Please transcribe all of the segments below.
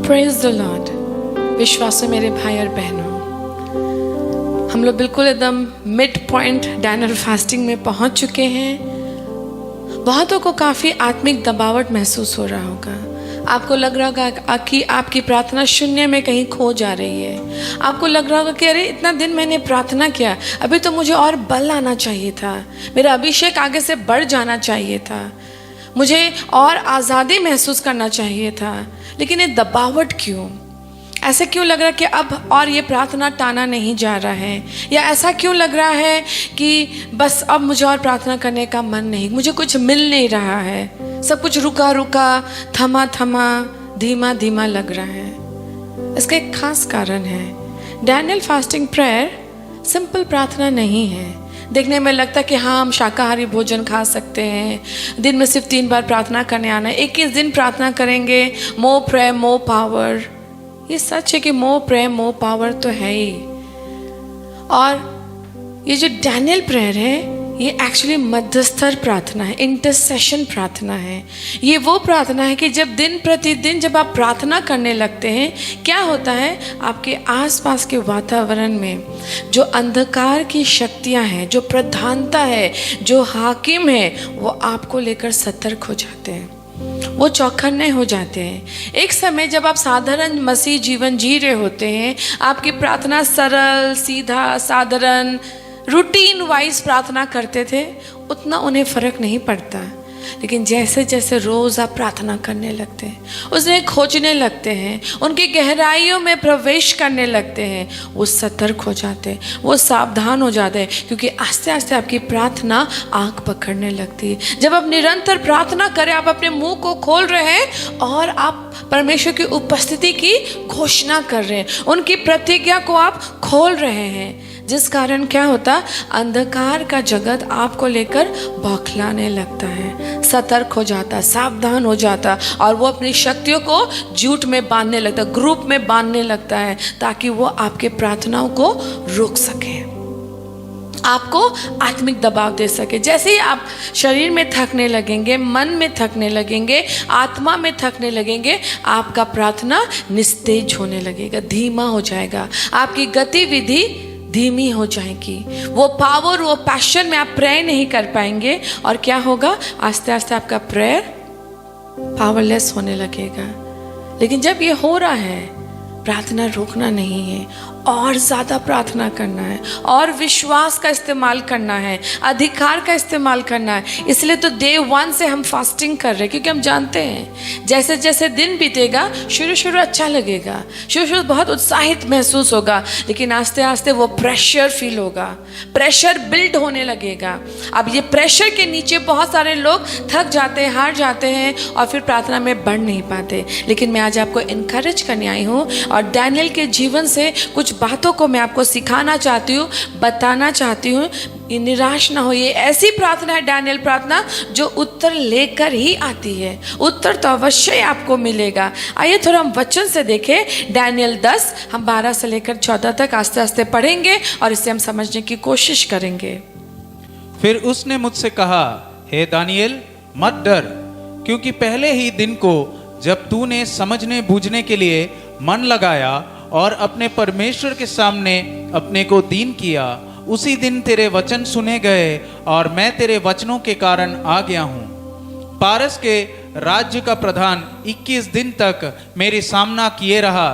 Praise the Lord. विश्वास मेरे भाई और बहनों, हम लोग बिल्कुल एकदम मिड पॉइंट डैनियल फास्टिंग में पहुंच चुके हैं। बहुतों को काफ़ी आत्मिक दबावट महसूस हो रहा होगा। आपको लग रहा होगा कि आपकी प्रार्थना शून्य में कहीं खो जा रही है। आपको लग रहा होगा कि अरे इतना दिन मैंने प्रार्थना किया, अभी तो मुझे और बल आना चाहिए था, मेरा अभिषेक आगे से बढ़ जाना चाहिए था, मुझे और आज़ादी महसूस करना चाहिए था, लेकिन ये दबावट क्यों? ऐसा क्यों लग रहा है कि अब और ये प्रार्थना टाना नहीं जा रहा है? या ऐसा क्यों लग रहा है कि बस अब मुझे और प्रार्थना करने का मन नहीं, मुझे कुछ मिल नहीं रहा है, सब कुछ रुका रुका, थमा थमा, धीमा धीमा लग रहा है? इसका एक खास कारण है। डैनियल फास्टिंग प्रेयर सिंपल प्रार्थना नहीं है। देखने में लगता है कि हाँ, हम शाकाहारी भोजन खा सकते हैं, दिन में सिर्फ 3 बार प्रार्थना करने आना है, 21 दिन प्रार्थना करेंगे, मोर प्रेयर मोर पावर। ये सच है कि मोर प्रेयर मोर पावर तो है ही। और ये जो डैनियल प्रेयर है, ये एक्चुअली मध्यस्तर प्रार्थना है, इंटरसेशन प्रार्थना है। ये वो प्रार्थना है कि जब दिन प्रतिदिन जब आप प्रार्थना करने लगते हैं, क्या होता है, आपके आसपास के वातावरण में जो अंधकार की शक्तियां हैं, जो प्रधानता है, जो हाकिम है, वो आपको लेकर सतर्क हो जाते हैं, वो चौकन्ने हो जाते हैं। एक समय जब आप साधारण मसीह जीवन जी रहे होते हैं, आपकी प्रार्थना सरल सीधा साधारण रूटीन वाइज प्रार्थना करते थे, उतना उन्हें फर्क नहीं पड़ता। लेकिन जैसे जैसे रोज़ आप प्रार्थना करने लगते हैं, उन्हें खोजने लगते हैं, उनकी गहराइयों में प्रवेश करने लगते हैं, वो सतर्क हो जाते हैं, वो सावधान हो जाते हैं, क्योंकि आस्ते आस्ते आपकी प्रार्थना आँख पकड़ने लगती है। जब आप निरंतर प्रार्थना करें, आप अपने मुंह को खोल रहे हैं और आप परमेश्वर की उपस्थिति की घोषणा कर रहे हैं, उनकी प्रतिज्ञा को आप खोल रहे हैं, जिस कारण क्या होता, अंधकार का जगत आपको लेकर बौखलाने लगता है, सतर्क हो जाता, सावधान हो जाता, और वो अपनी शक्तियों को झूठ में बांधने लगता, ग्रुप में बांधने लगता है, ताकि वो आपके प्रार्थनाओं को रोक सके, आपको आत्मिक दबाव दे सके। जैसे ही आप शरीर में थकने लगेंगे, मन में थकने लगेंगे, आत्मा में थकने लगेंगे, आपका प्रार्थना निस्तेज होने लगेगा, धीमा हो जाएगा, आपकी गतिविधि धीमी हो जाएगी, वो पावर वो पैशन में आप प्रेयर नहीं कर पाएंगे, और क्या होगा, आस्ते आस्ते आपका प्रेयर पावरलेस होने लगेगा। लेकिन जब ये हो रहा है, प्रार्थना रोकना नहीं है, और ज़्यादा प्रार्थना करना है, और विश्वास का इस्तेमाल करना है, अधिकार का इस्तेमाल करना है। इसलिए तो डे 1 से हम फास्टिंग कर रहे हैं, क्योंकि हम जानते हैं जैसे जैसे दिन बीतेगा, शुरू अच्छा लगेगा, शुरू बहुत उत्साहित महसूस होगा, लेकिन आस्ते आस्ते वो प्रेशर फील होगा, प्रेशर बिल्ड होने लगेगा। अब ये प्रेशर के नीचे बहुत सारे लोग थक जाते हैं, हार जाते हैं, और फिर प्रार्थना में बढ़ नहीं पाते। लेकिन मैं आज आपको इनकरेज करने आई हूँ, और डैनियल के जीवन से कुछ बातों को मैं आपको सिखाना चाहती हूँ, बताना चाहती हूँ। निराश ना हो, ये ऐसी प्रार्थना है, डैनियल प्रार्थना, जो उत्तर लेकर ही आती है। उत्तर तो अवश्य आपको मिलेगा। आइए थोड़ा हम वचन से देखें, डैनियल 10, हम 12 से लेकर 14 तक आस्ते आस्ते पढ़ेंगे, और इसे हम समझने की कोशिश करेंगे। फिर उसने मुझसे कहा, हे दानियल, मत डर, क्योंकि पहले ही दिन को जब तूने समझने बूझने के लिए मन लगाया और अपने परमेश्वर के सामने अपने को दीन किया, उसी दिन तेरे वचन सुने गए, और मैं तेरे वचनों के कारण आ गया हूँ। पारस के राज्य का प्रधान 21 दिन तक मेरे सामना किए रहा,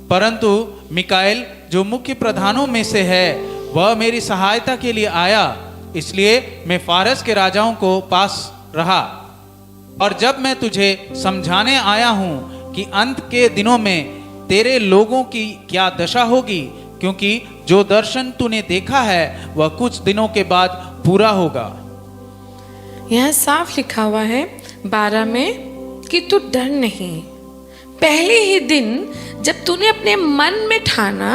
परंतु मिकाएल जो मुख्य प्रधानों में से है, वह मेरी सहायता के लिए आया, इसलिए मैं फारस के राजाओं को पास रहा। और जब मैं तुझे समझाने आया हूँ कि अंत के दिनों में तेरे लोगों की क्या दशा होगी, क्योंकि जो दर्शन तूने देखा है वह कुछ दिनों के बाद पूरा होगा। यह साफ लिखा हुआ है 12 में कि तू डर नहीं। पहले ही दिन जब तूने अपने मन में ठाना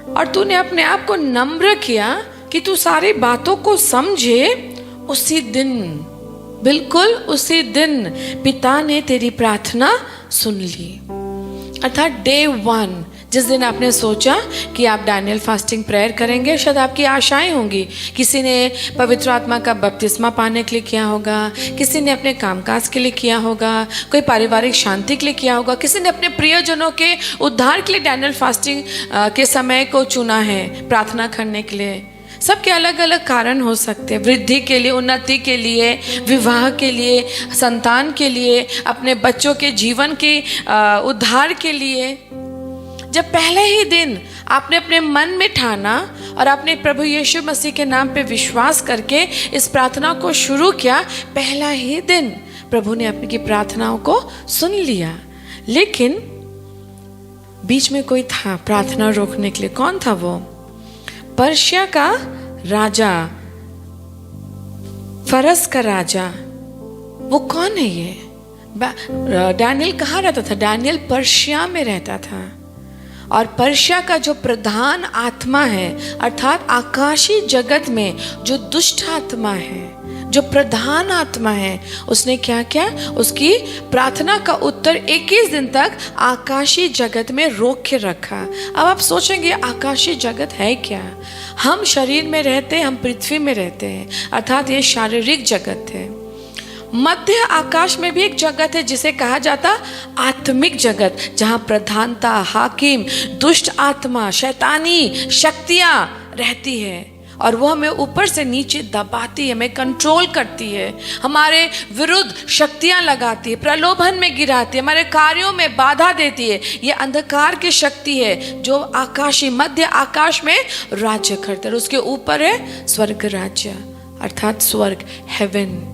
और तूने अपने आप को नम्र किया कि तू सारी बातों को समझे, उसी दिन, बिल्कुल उसी दिन पिता ने तेरी प्रार्थना सुन ली। अर्थात डे 1 जिस दिन आपने सोचा कि आप डैनियल फास्टिंग प्रेयर करेंगे, शायद आपकी आशाएं होंगी। किसी ने पवित्र आत्मा का बपतिस्मा पाने के लिए किया होगा, किसी ने अपने कामकाज के लिए किया होगा, कोई पारिवारिक शांति के लिए किया होगा, किसी ने अपने प्रियजनों के उद्धार के लिए डैनियल फास्टिंग के समय को चुना है प्रार्थना करने के लिए। सबके अलग अलग कारण हो सकते हैं, वृद्धि के लिए, उन्नति के लिए, विवाह के लिए, संतान के लिए, अपने बच्चों के जीवन के उद्धार के लिए। जब पहले ही दिन आपने अपने मन में ठाना और आपने प्रभु यीशु मसीह के नाम पे विश्वास करके इस प्रार्थना को शुरू किया, पहला ही दिन प्रभु ने आपकी प्रार्थनाओं को सुन लिया। लेकिन बीच में कोई था प्रार्थना रोकने के लिए। कौन था वो? पर्शिया का राजा, फरस का राजा। वो कौन है ये? डैनियल कहाँ रहता था? डैनियल पर्शिया में रहता था। और पर्शिया का जो प्रधान आत्मा है, अर्थात आकाशी जगत में जो दुष्ट आत्मा है, जो प्रधान आत्मा है, उसने क्या किया? उसकी प्रार्थना का उत्तर 21 दिन तक आकाशी जगत में रोक के रखा। अब आप सोचेंगे आकाशी जगत है क्या? हम शरीर में रहते हैं, हम पृथ्वी में रहते हैं, अर्थात ये शारीरिक जगत है। मध्य आकाश में भी एक जगत है जिसे कहा जाता आत्मिक जगत, जहां प्रधानता, हाकिम, दुष्ट आत्मा, शैतानी शक्तियां रहती है और वो हमें ऊपर से नीचे दबाती है, हमें कंट्रोल करती है, हमारे विरुद्ध शक्तियां लगाती है, प्रलोभन में गिराती है, हमारे कार्यों में बाधा देती है। ये अंधकार की शक्ति है जो आकाशी मध्य आकाश में राज्य करता है। उसके ऊपर है स्वर्ग राज्य, अर्थात स्वर्ग, हेवन।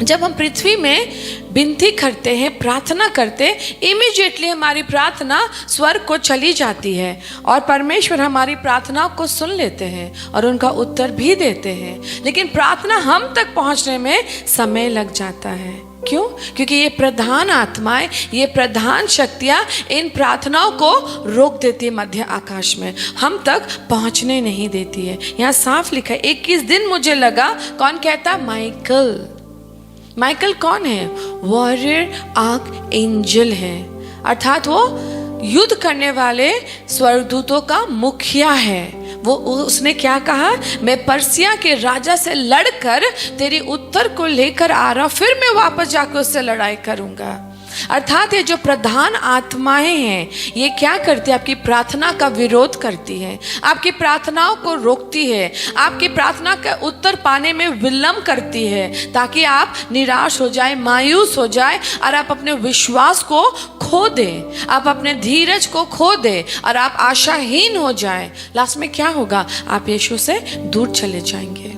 जब हम पृथ्वी में विनती करते हैं, प्रार्थना करते, इमीडिएटली हमारी प्रार्थना स्वर्ग को चली जाती है और परमेश्वर हमारी प्रार्थनाओं को सुन लेते हैं और उनका उत्तर भी देते हैं। लेकिन प्रार्थना हम तक पहुंचने में समय लग जाता है। क्यों? क्योंकि ये प्रधान आत्माएं, ये प्रधान शक्तियां इन प्रार्थनाओं को रोक देती है मध्य आकाश में, हम तक पहुंचने नहीं देती है। यहाँ साफ लिखा है 21 दिन मुझे लगा। कौन कहता? माइकल। माइकल कौन है? वॉरियर आर्क एंजल है, अर्थात वो युद्ध करने वाले स्वर्गदूतों का मुखिया है। वो उसने क्या कहा? मैं पर्सिया के राजा से लड़कर तेरी उत्तर को लेकर आ रहा, फिर मैं वापस जाकर उससे लड़ाई करूंगा। अर्थात ये जो प्रधान आत्माएं हैं, ये क्या करती है? आपकी प्रार्थना का विरोध करती है, आपकी प्रार्थनाओं को रोकती है, आपकी प्रार्थना का उत्तर पाने में विलंब करती है, ताकि आप निराश हो जाए, मायूस हो जाए और आप अपने विश्वास को खो दें, आप अपने धीरज को खो दें और आप आशाहीन हो जाए। लास्ट में क्या होगा? आप यीशु से दूर चले जाएंगे।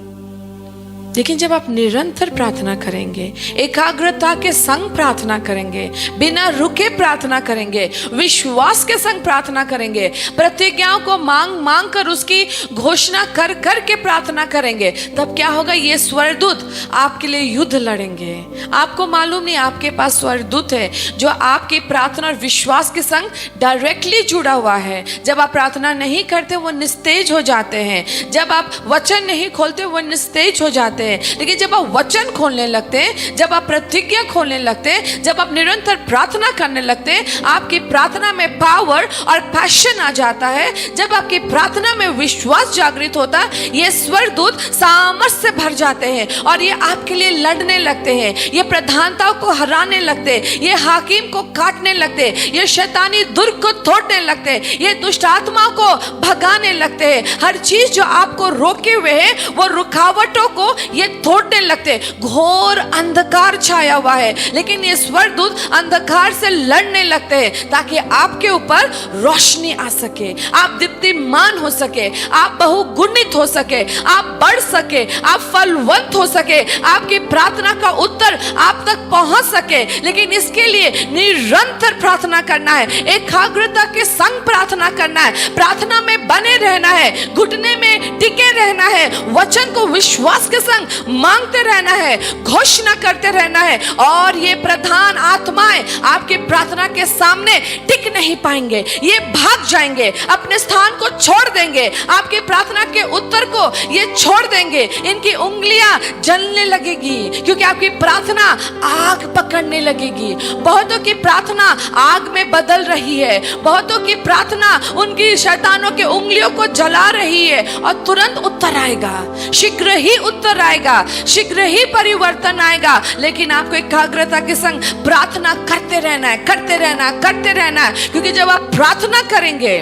लेकिन जब आप निरंतर प्रार्थना करेंगे, एकाग्रता के संग प्रार्थना करेंगे, बिना रुके प्रार्थना करेंगे, विश्वास के संग प्रार्थना करेंगे, प्रतिज्ञाओं को मांग मांग कर उसकी घोषणा कर कर के प्रार्थना करेंगे, तब क्या होगा? ये स्वर्गदूत आपके लिए युद्ध लड़ेंगे। आपको मालूम नहीं, आपके पास स्वर्गदूत है जो आपकी प्रार्थना और विश्वास के संग डायरेक्टली जुड़ा हुआ है। जब आप प्रार्थना नहीं करते वो निस्तेज हो जाते हैं, जब आप वचन नहीं खोलते वो निस्तेज हो जाते हैं। लेकिन जब आप वचन खोलने लगते हैं, जब आप प्रतिज्ञा खोलने लगते हैं, जब आप निरंतर प्रार्थना करने लगते हैं, आपकी प्रार्थना में पावर और पैशन आ जाता है। जब आपकी प्रार्थना में विश्वास जागृत होता है, ये स्वर्गदूत सामर्थ से भर जाते हैं और ये आपके लिए लड़ने लगते हैं, ये प्रधानताओं को हराने लगते हैं, ये हाकिम को काटने लगते हैं, ये शैतानी दुर्ग को तोड़ने लगते हैं, ये दुष्ट आत्माओं को भगाने लगते हैं। हर चीज जो आपको रोके हुए है, वो रुकावटों को ये तोड़ने लगते। घोर अंधकार छाया हुआ है, लेकिन ये स्वर्गदूत अंधकार से लड़ने लगते हैं ताकि आपके ऊपर रोशनी आ सके, आप दीप्तिमान हो सके, आप बहुगुणित हो सके, आप बढ़ सके, आप फलवंत हो सके, आपकी प्रार्थना का उत्तर आप तक पहुंच सके। लेकिन इसके लिए निरंतर प्रार्थना करना है, एकाग्रता के संग प्रार्थना करना है, प्रार्थना में बने रहना है, घुटने में टिके रहना है, वचन को विश्वास के संग संग मांगते रहना है, घोषणा करते रहना है, और ये प्रधान आत्माएं आपकी प्रार्थना के सामने टिक नहीं पाएंगे, ये भाग जाएंगे, अपने स्थान को छोड़ देंगे, आपकी प्रार्थना के उत्तर को ये छोड़ देंगे। इनकी उंगलियां जलने लगेगी क्योंकि आपकी प्रार्थना आग पकड़ने लगेगी। बहुतों की प्रार्थना आग में बदल रही है, बहुतों की प्रार्थना उनकी शैतानों के उंगलियों को जला रही है, और तुरंत उत्तर आएगा, शीघ्र ही उत्तर आएगा, शीघ्र ही परिवर्तन आएगा। लेकिन आपको एकाग्रता के संग प्रार्थना करते रहना है, करते रहना, करते रहना है, क्योंकि जब आप प्रार्थना करेंगे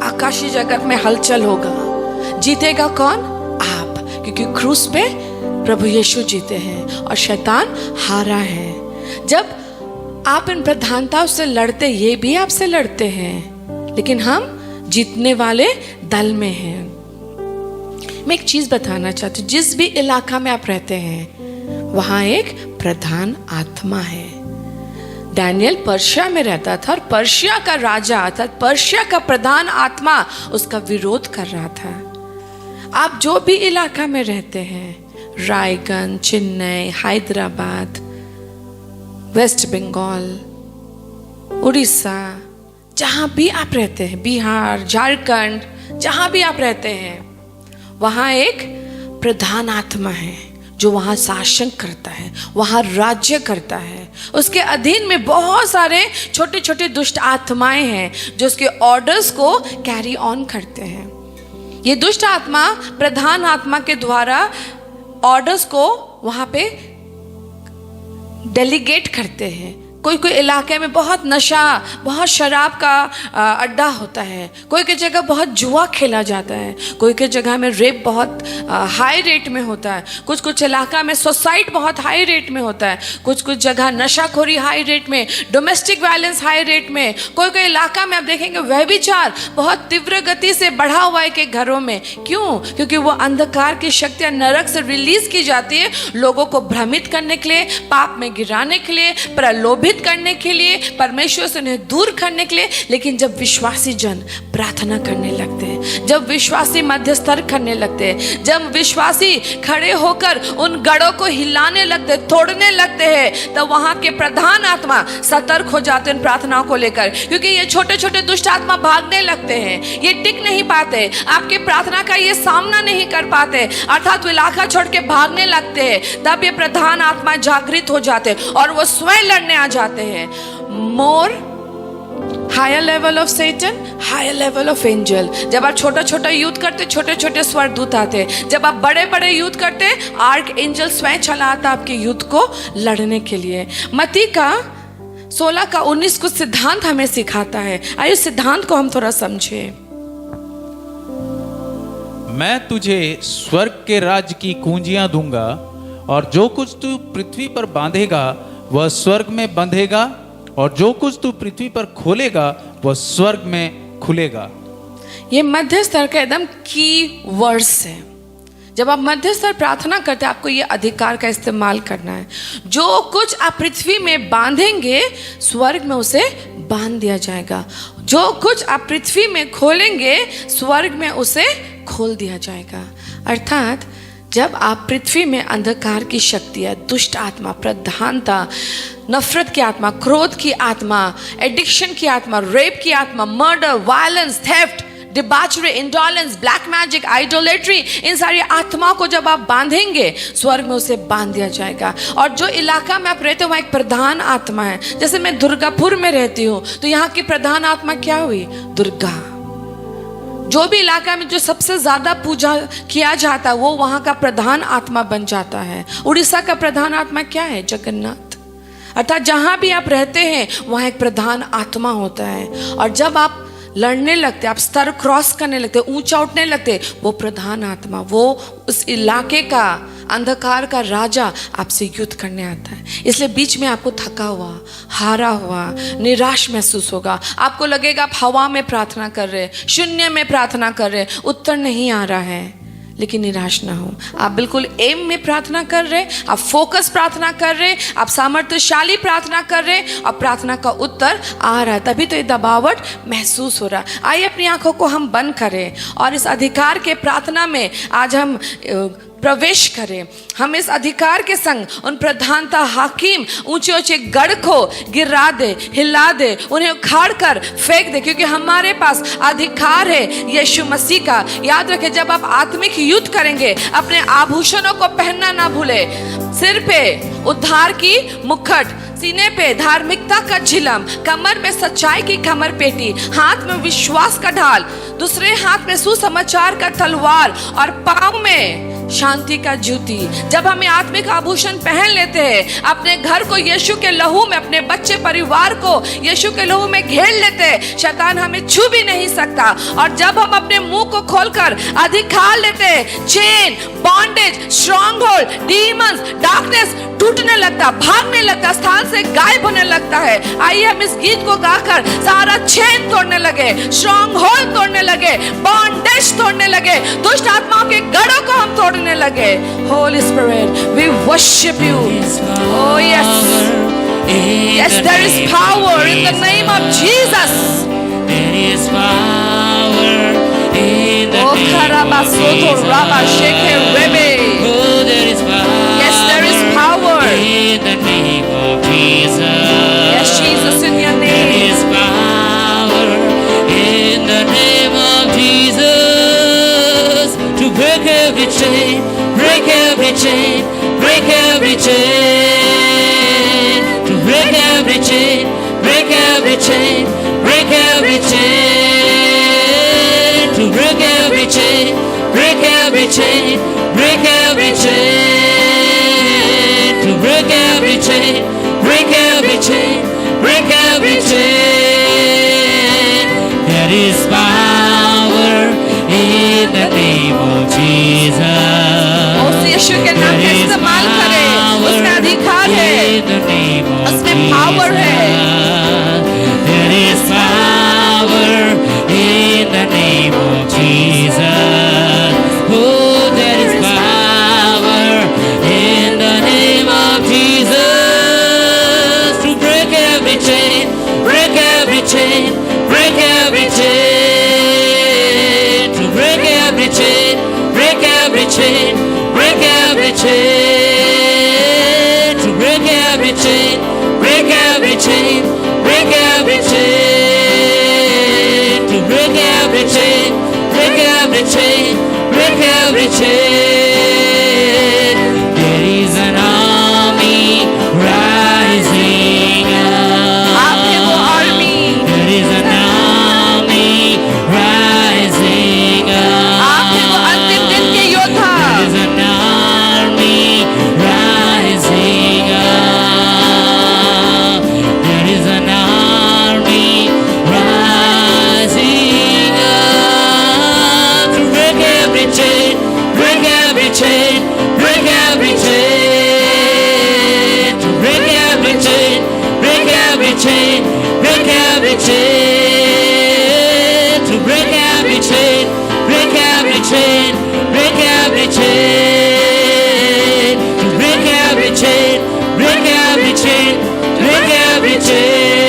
आकाशीय जगत में हलचल होगा। जीतेगा कौन? आप, क्योंकि क्रूस पे प्रभु यीशु जीते हैं और शैतान हारा है। जब आप इन प्रधानताओं से लड़ते, ये भी आपसे लड़ते हैं, लेकिन हम जीतने वाले दल में हैं। मैं एक चीज बताना चाहती हूँ, जिस भी इलाका में आप रहते हैं वहां एक प्रधान आत्मा है। डैनियल पर्शिया में रहता था और पर्शिया का राजा अर्थात पर्शिया का प्रधान आत्मा उसका विरोध कर रहा था। आप जो भी इलाका में रहते हैं, रायगंज, चेन्नई, हैदराबाद, वेस्ट बंगाल, उड़ीसा, जहां भी आप रहते हैं, बिहार, झारखंड, जहां भी आप रहते हैं, वहां एक प्रधान आत्मा है जो वहां शासन करता है, वहां राज्य करता है। उसके अधीन में बहुत सारे छोटे छोटे दुष्ट आत्माएं हैं जो उसके ऑर्डर्स को कैरी ऑन करते हैं। ये दुष्ट आत्मा प्रधान आत्मा के द्वारा ऑर्डर्स को वहां पे डेलीगेट करते हैं। कोई कोई इलाके में बहुत नशा, बहुत शराब का अड्डा होता है, कोई की जगह बहुत जुआ खेला जाता है, कोई की जगह में रेप बहुत हाई रेट में होता है, कुछ कुछ इलाका में सुसाइड बहुत हाई रेट में होता है, कुछ कुछ जगह नशाखोरी हाई रेट में, डोमेस्टिक वायलेंस हाई रेट में, कोई कोई इलाका में आप देखेंगे व्यभिचार बहुत तीव्र गति से बढ़ा हुआ है के घरों में। क्यों? क्योंकि वो अंधकार की शक्तियां नरक से रिलीज की जाती है लोगों को भ्रमित करने के लिए, पाप में गिराने के लिए, प्रलोभित करने के लिए, परमेश्वर से उन्हें दूर करने के लिए। लेकिन जब विश्वासी जन प्रार्थना करने लगते हैं, जब विश्वासी मध्यस्थर करने लगते हैं, जब विश्वासी खड़े होकर उन गढ़ों को हिलाने लगते, तोड़ने लगते हैं, तब वहां के प्रधान आत्मा सतर्क हो जाते हैं प्रार्थनाओं को लेकर, क्योंकि ये छोटे छोटे दुष्ट आत्मा भागने लगते हैं, ये टिक नहीं पाते, आपके प्रार्थना का ये सामना नहीं कर पाते, अर्थात वो इलाका छोड़ के भागने लगते हैं। तब ये प्रधान आत्मा जागृत हो जाते और वो स्वयं लड़ने आ जाते हैं। More higher level of Satan, higher level of angel. जब आप छोटा छोटा युद्ध करते, छोटे छोटे स्वर्गदूत आते, जब आप बड़े बड़े युद्ध करते, आर्क एंजल स्वयं चला आता आपके युद्ध को लड़ने के लिए। मत्ती का 16 का 19 कुछ सिद्धांत हमें सिखाता है। आइए सिद्धांत को हम थोड़ा समझे। मैं तुझे स्वर्ग के राज्य की कुंजियां दूंगा, और जो कुछ तू पृथ्वी पर बांधेगा वह स्वर्ग में बंधेगा, और जो कुछ तू पृथ्वी पर खोलेगा वह स्वर्ग में खुलेगा। ये मध्य स्तर का एकदम की वर्ड्स है। जब आप मध्य स्तर प्रार्थना करते हैं, आपको ये अधिकार का इस्तेमाल करना है। जो कुछ आप पृथ्वी में बांधेंगे स्वर्ग में उसे बांध दिया जाएगा, जो कुछ आप पृथ्वी में खोलेंगे स्वर्ग में उसे खोल दिया जाएगा। अर्थात जब आप पृथ्वी में अंधकार की शक्तियाँ, दुष्ट आत्मा, प्रधानता, नफरत की आत्मा, क्रोध की आत्मा, एडिक्शन की आत्मा, रेप की आत्मा, murder, violence, theft, debauchery, indolence, black magic, idolatry, इन सारी आत्माओं को जब आप बांधेंगे स्वर्ग में उसे बांध दिया जाएगा। और जो इलाका में आप रहते हो वहाँ एक प्रधान आत्मा है। जैसे मैं दुर्गापुर में रहती हूँ तो यहाँ की प्रधान आत्मा क्या हुई? दुर्गा। जो भी इलाका में जो सबसे ज्यादा पूजा किया जाता है वो वहाँ का प्रधान आत्मा बन जाता है। उड़ीसा का प्रधान आत्मा क्या है? जगन्नाथ। अर्थात जहाँ भी आप रहते हैं वहाँ एक प्रधान आत्मा होता है। और जब आप लड़ने लगते, आप स्तर क्रॉस करने लगते, ऊंचा उठने लगते, वो प्रधान आत्मा, वो उस इलाके का अंधकार का राजा आपसे युद्ध करने आता है। इसलिए बीच में आपको थका हुआ, हारा हुआ, निराश महसूस होगा। आपको लगेगा आप हवा में प्रार्थना कर रहे, शून्य में प्रार्थना कर रहे, उत्तर नहीं आ रहा है। लेकिन निराश ना हो, आप बिल्कुल एम में प्रार्थना कर रहे, आप फोकस प्रार्थना कर रहे, आप सामर्थ्यशाली प्रार्थना कर रहे और प्रार्थना का उत्तर आ रहा है। तभी तो ये दबावट महसूस हो रहा है। आइए अपनी आंखों को हम बंद करें और इस अधिकार के प्रार्थना में आज हम प्रवेश करें। हम इस अधिकार के संग उन प्रधानता हाकिम ऊंचे ऊंचे गढ़ को गिरा दे, हिला दे, उन्हें उखाड़ कर फेंक दे, क्योंकि हमारे पास अधिकार है यीशु मसीह का। याद रखें, जब आप आत्मिक युद्ध करेंगे अपने आभूषणों को पहनना ना भूले। सिर पे उद्धार की मुकुट, सीने पे धार्मिकता का झिलम, कमर में सच्चाई की कमर पेटी, हाथ में विश्वास का ढाल, दूसरे हाथ में सुसमाचार का तलवार और पांव में शांति का जूती। जब हम आत्मिक आभूषण पहन लेते हैं, अपने घर को यीशु के लहू में, अपने बच्चे परिवार को यीशु के लहू में घेर लेते हैं, शैतान हमें छू भी नहीं सकता। और जब हम अपने मुंह को खोलकर अधिकार लेते हैं, chain, bondage, strong hold, demons, darkness टूटने लगता, भागने लगता, स्थान से गायब होने लगता है। आइए हम इस गीत को गाकर सारा चेन तोड़ने लगे, स्ट्रॉन्ग होल्ड तोड़ने लगे, बॉन्डेज तोड़ने लगे, दुष्ट आत्माओं के गढ़ों को हम तोड़ने लगे। Holy Spirit, we worship you. Oh yes, yes, there is power in the name of Jesus. There is power in the Oh name of Karabasoto Rabba Sheke Rebe. Jesus. Oh, there is power. Yes, there is power. In the name of Jesus. Yes, Jesus, in your There name. is power in the name of Jesus to break every chain, break every chain, break every chain, to break every chain, break every chain, break every chain, to break every chain, break every chain, break every chain, to break every chain, break every chain, break every chain. There is power in the name of Jesus. उस यीशु के नाम का इस्तेमाल करें, उसका अधिकार है, उसमें पावर है। There is power in the name of Jesus. Oh, there is power in the name of Jesus to break every chain, break every chain, break every chain, to break every chain, break every chain, break every chain, to break every chain, break every chain, break every chain, to break every chain, break every chain, break every chain. There is an army rising up. आप है वो army, There is an army rising up. आप है वो अंतिम दिन के योद्धा। There is an army rising up. There is an army rising up to break every chain, break every chain, break every chain, to break every chain, break every chain, break every chain, to break every chain, break every chain, break every chain, to break every chain, break every chain, break every chain.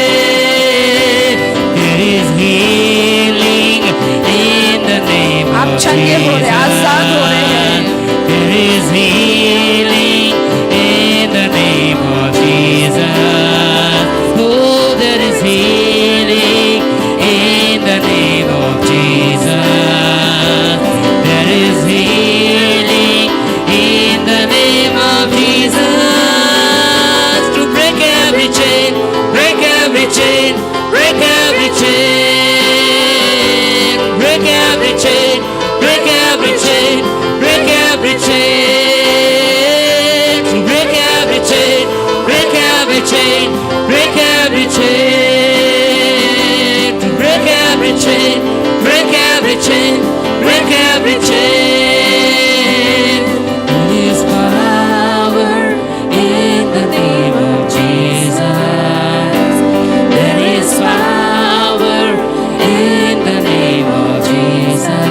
There is healing in the name आप of चंगे हो रहे, आजाद हो रहे हैं। There is healing in the name of Jesus. Oh, there is healing in the name of Jesus. There is healing in the name of Jesus to break every chain, break every chain, break every chain, break every chain, break every chain, break every chain, to break every chain, break every chain, break every chain, to break every chain, break every chain, break every chain. There is power in the name of Jesus. There is power in the name of Jesus.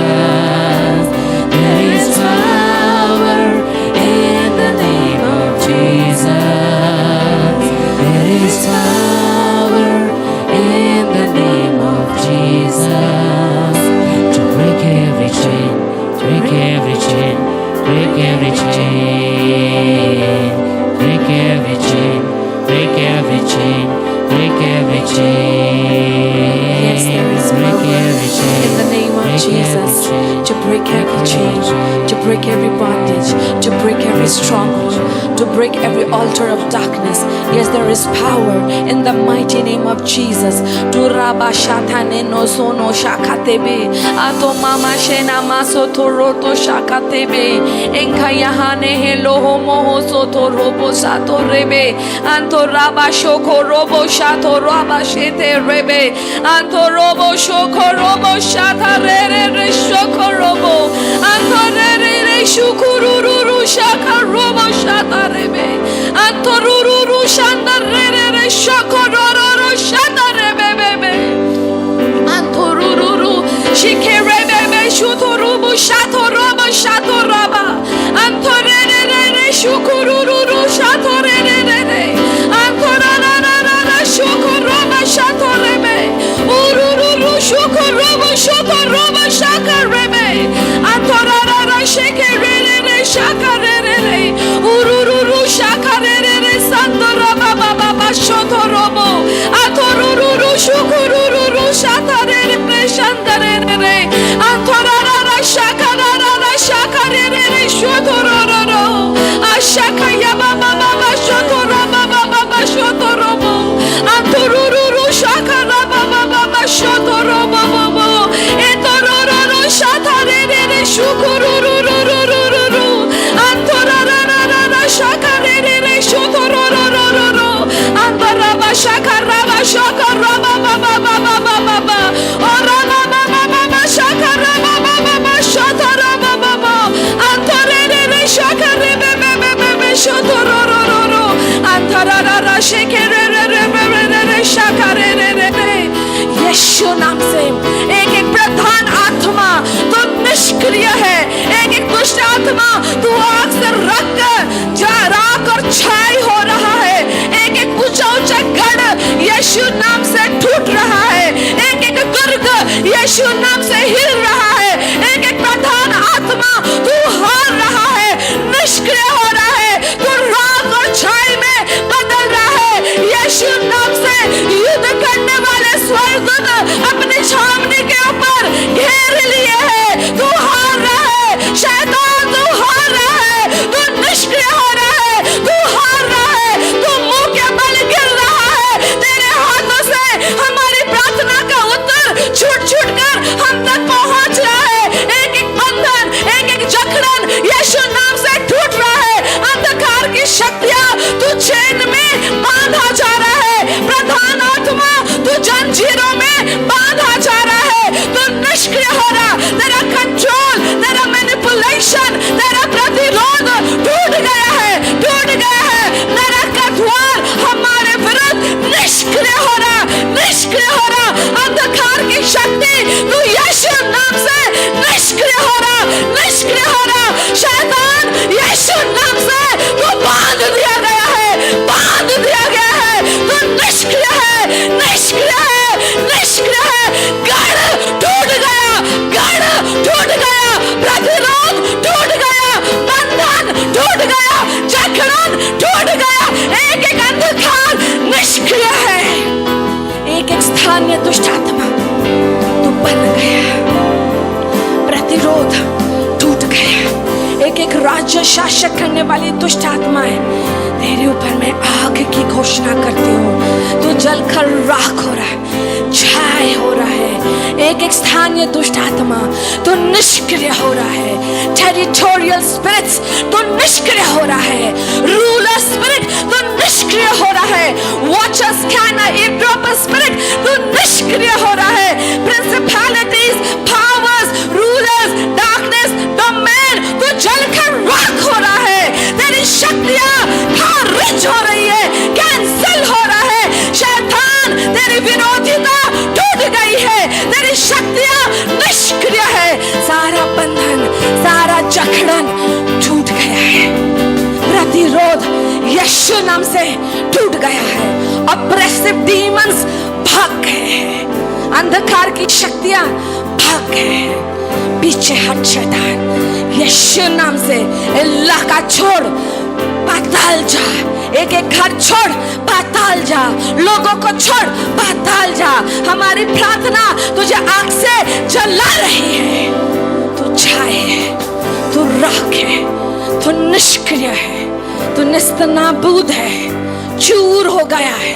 There is power in the name of Jesus. There is power in the name of Jesus to break every chain, break break every chain, break every chain, break every chain, break every chain. Yes, there is break power every chain, in the name of break Jesus every chain, to break every chain, to break every bondage, to break every stronghold, to break every altar of darkness. Yes, there is power in the mighty name of Jesus. To raba shathane no sono shakatebe, ato mama shena maso toroto shakatebe, enka yahane helo homo soto robo sato rebe, anto raba shoko robo shato raba shete rebe, anto robo shoko robo shata re re shoko robo, anto re re shukururu shaka robo shata rebe, anto ruru shanda re shoko roro shata rebe bebe, anto ruru shike rebe shuturubu shato robo shato raba, anto re shukururu shato re anto ra shoko robo shato rebe, ururu shoko robo shato robo shaka rebe, anto ra shike re shaka re ururu shaka re santo roba baba shoto robo, ato ruru shukururu shata re shanda re anto ra shaka re shoto roro ashaka ya baba shoto roba baba shoto robo, anto ruru shaka baba shoto robo bobo, eto roro shata re shukururu anto ra shaka re shoto roro anto raba shaka raba baba ora baba shaka raba shoto raba anto re shaka re shoto roro anto ra shake re shaka re यीशु नाम से एक एक प्रधान आत्मा तो निष्क्रिय है, एक एक दुष्ट आत्मा तू आग से रख कर जा राख और छाई हो रहा है, एक एक ऊंचा गढ़ यीशु नाम से टूट रहा है, एक एक दुर्ग यीशु नाम से हिल रहा है, एक एक प्रधान आत्मा तू हार रहा है, निष्क्रिय हो रहा है, तू राख और छाई में बदल रहा है। यीशु नाम से युद्ध करने वाले स्वर्गदूत अपनी छावनी के ऊपर घेर लिए है, तू हार रहा है, शैतान तू हार रहा है, तू निष्क्रिय हो रहा है, तू हार रहा है, तू मुंह के बल गिर रहा है, तेरे हाथों से हमारी प्रार्थना का उत्तर छूट कर हम तक पहुंच रहा है, एक एक बंधन एक एक जकड़न यीशु नाम से टूट रहा है, अंधकार की शक्तियां तू चैन में बांधा जा रहा है, प्रधान आत्मा तू जंजीरों में बांधा जा रहा है, तू निष्क्रिय हो रहा, तेरा कंट्रोल तेरा मैनिपुलेशन तेरा प्रतिरोध टूट गया है, तेरा कठोर हमारे विरुद्ध निष्क्रिय हो रहा, अंधकार की शक्ति तू यीशु नाम से निष्क्रिय हो रहा, शैतान यीशु नाम से तू बांध दिया गया है, तू निष्क्रिय है, गढ़ टूट गया, प्रतिरोध टूट गया, बंधन टूट गया, जकड़न टूट गया, एक एक अंधकार निष्क्रिय है, एक एक स्थानीय दुष्ट आत्मा तू बन गया, प्रतिरोध टूट गया, एक एक राज्य शासक करने वाली दुष्ट आत्माएं तेरे ऊपर मैं आग की घोषणा करती हूँ, तू जलकर राख हो रहा है, छाय हो रहा है, एक एक स्थानीय दुष्ट आत्मा तो निष्क्रिय हो रहा है, टेरिटोरियल स्पिरिट्स तो निष्क्रिय हो रहा है, रूलर स्पिरिट तो निष्क्रिय हो रहा है, वॉचर स्कैनर इवड्रॉपर स्पिरिट तो निष्क्रिय हो रहा है, principalities powers rulers darkness domain तो जलकर राख हो रहा है, तेरी शक्तियां खारिज हो रही है, कैंसिल हो रहा है, शैतान तेरी विरोधिता टूट गई है, तेरी शक्तियां निष्क्रिय है, सारा बंधन सारा जकड़न टूट गया है, प्रतिरोध यीशु नाम से टूट गया है, ऑप्रेसिव डीमंस भाग गए हैं, अंधकार की शक्तियां भाग गए हैं, पीछे हट शैतान, यीशु नाम से इलाका छोड़, पाताल जा, एक एक घर छोड़, पाताल जा, लोगों को छोड़, पाताल जा। हमारी प्रार्थना तुझे आग से जला रही है। तू छाए है, तू राख है, तू निष्क्रिय है, तू निस्तनाबूद है, चूर हो गया है,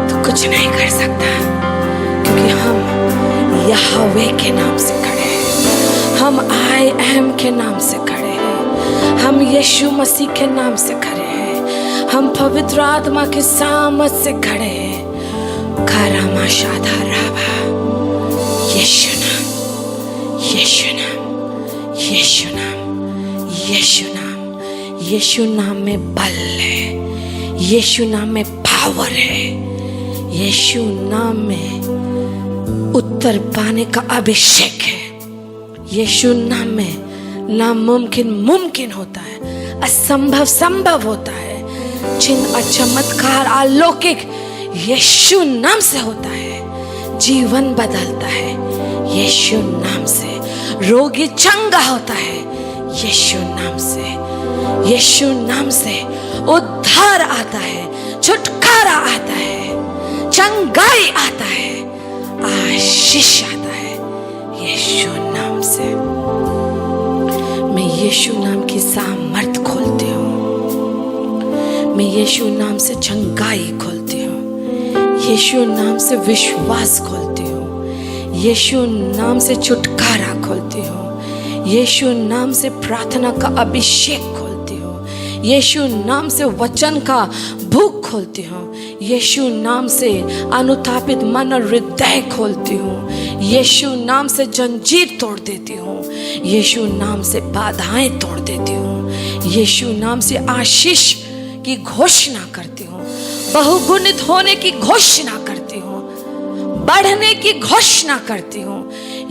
तू कुछ नहीं कर सकता, क्योंकि हम यहोवे के नाम से खड़े हैं, हम आई एम के नाम से खड़े हैं, हम यीशु मसीह के नाम से खड़े हैं, हम पवित्र आत्मा के सामर्थ से खड़े हैं। कारामा शादा राबा, यीशु नाम, यीशु नाम, यीशु नाम, यीशु नाम, यीशु नाम में बल है, यीशु नाम में पावर है, यीशु नाम में उत्तर पाने का अभिषेक है। यीशु नाम में नामुमकिन मुमकिन होता है, असंभव संभव होता है, चिन्ह और चमत्कार अलौकिक यीशु नाम से होता है, जीवन बदलता है यीशु नाम से, रोगी चंगा होता है यीशु नाम से, यीशु नाम से उद्धार आता है, छुटकारा आता है, चंगाई आता है, आशीष आता है यीशु नाम से। मैं यीशु नाम की सामर्थ खोलती हूँ, मैं यीशु नाम से चंगाई खोलती हूँ, यीशु नाम से विश्वास खोलती हूँ, यीशु नाम से छुटकारा खोलती हूँ, यीशु नाम से प्रार्थना का अभिषेक खोलती हूँ, यीशु नाम से वचन का भूख खोलती हूँ, यीशु नाम से अनुतापित मन और हृदय खोलती हूँ, यीशु नाम से जंजीर तोड़ देती हूँ, यीशु नाम से बाधाएं तोड़ देती हूँ, यीशु नाम से आशीष की घोषणा करती हूँ, बहुगुणित होने की घोषणा करती हूँ, बढ़ने की घोषणा करती हूँ,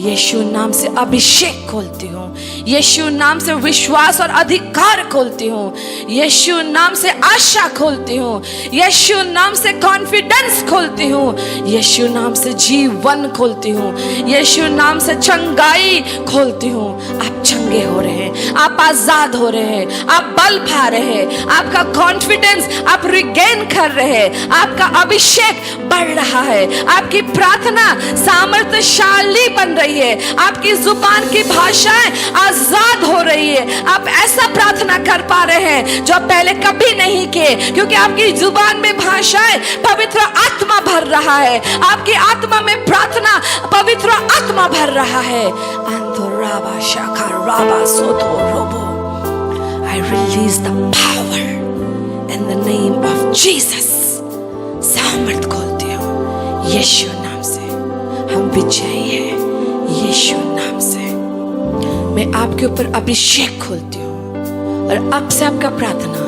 यीशु नाम से अभिषेक खोलती हूँ, यीशु नाम से विश्वास और अधिकार खोलती हूँ, यीशु नाम से आशा खोलती हूँ, यीशु नाम से कॉन्फिडेंस खोलती हूँ, यीशु नाम से जीवन खोलती हूँ, यीशु नाम से चंगाई खोलती हूँ। आप चंगे हो रहे हैं, आप आजाद हो रहे हैं, आप बल पा रहे हैं, आपका कॉन्फिडेंस आप रिगेन कर रहे हैं, आपका अभिषेक बढ़ रहा है, आपकी प्रार्थना सामर्थ्यशाली बन रही है, आपकी जुबान की भाषाएं आजाद हो रही है, आप ऐसा प्रार्थना कर पा रहे हैं जो पहले कभी नहीं किए, क्योंकि आपकी जुबान में भाषाएं पवित्र आत्मा भर रहा है, आपकी आत्मा में प्रार्थना पवित्र आत्मा भर रहा है। अंतराबा शाखा राबा सोतो robo, I release the power in the name of Jesus। सामर्थ खोलती हूँ यीशु नाम से, हम विजयी हैं यीशु नाम से। मैं आपके ऊपर अभिषेक खोलती हूँ और अब से आपका प्रार्थना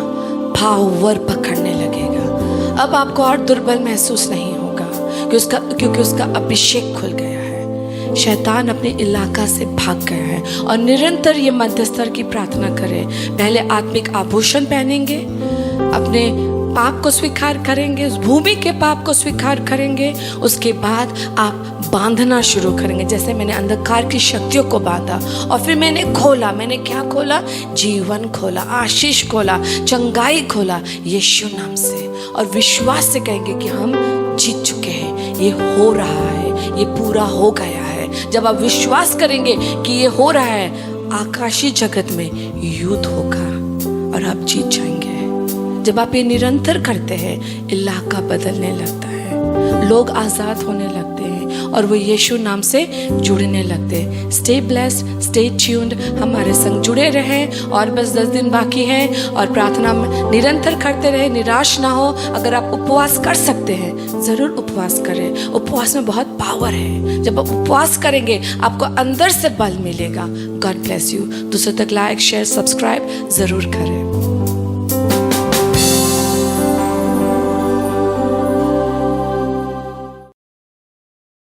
पावर पकड़ने लगेगा। अब आपको और दुर्बल महसूस नहीं होगा क्योंकि उसका अभिषेक खुल गया है। शैतान अपने इलाका से भाग गया है और निरंतर ये मध्यस्तर की प्रार्थना करें। पहले आत्मिक आभूषण पहनेंगे, अपने पाप को स्वीकार करेंगे, उस भूमि के पाप को स्वीकार करेंगे, उसके बाद आप बांधना शुरू करेंगे। जैसे मैंने अंधकार की शक्तियों को बांधा और फिर मैंने खोला, मैंने क्या खोला? जीवन खोला, आशीष खोला, चंगाई खोला यीशु नाम से, और विश्वास से कहेंगे कि हम जीत चुके हैं, ये हो रहा है, ये पूरा हो गया है। जब आप विश्वास करेंगे कि ये हो रहा है, आकाशीय जगत में युद्ध होगा और आप जीत जाएंगे। जब आप ये निरंतर करते हैं, इलाका बदलने लगता है, लोग आजाद होने लगते हैं और वो यीशु नाम से जुड़ने लगते हैं। स्टे ब्लेस्ड, स्टे ट्यून्ड, हमारे संग जुड़े रहें। और बस 10 दिन बाकी हैं और प्रार्थना में निरंतर करते रहे, निराश ना हो। अगर आप उपवास कर सकते हैं, ज़रूर उपवास करें। उपवास में बहुत पावर है। जब आप उपवास करेंगे, आपको अंदर से बल मिलेगा। God bless you. दूसरों तक लाइक, शेयर, सब्सक्राइब ज़रूर करें।